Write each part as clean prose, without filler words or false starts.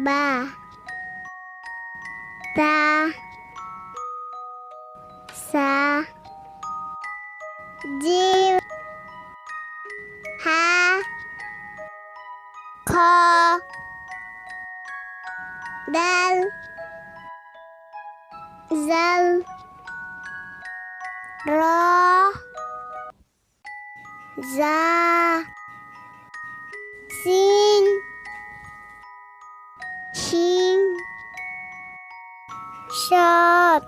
बा ता सा जीव हा ख दाल zal ra za sin shin shat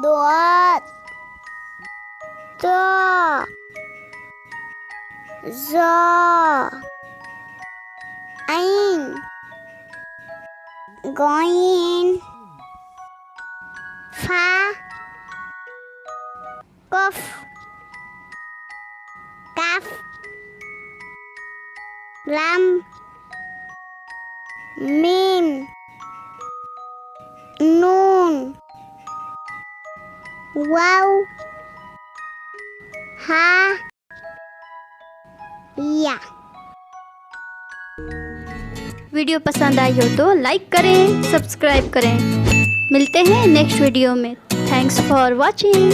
dot ta za ain goin fa qaf kaf lam mim nun waw ha या। वीडियो पसंद आई हो तो लाइक करें, सब्सक्राइब करें। मिलते हैं नेक्स्ट वीडियो में। Thanks for watching.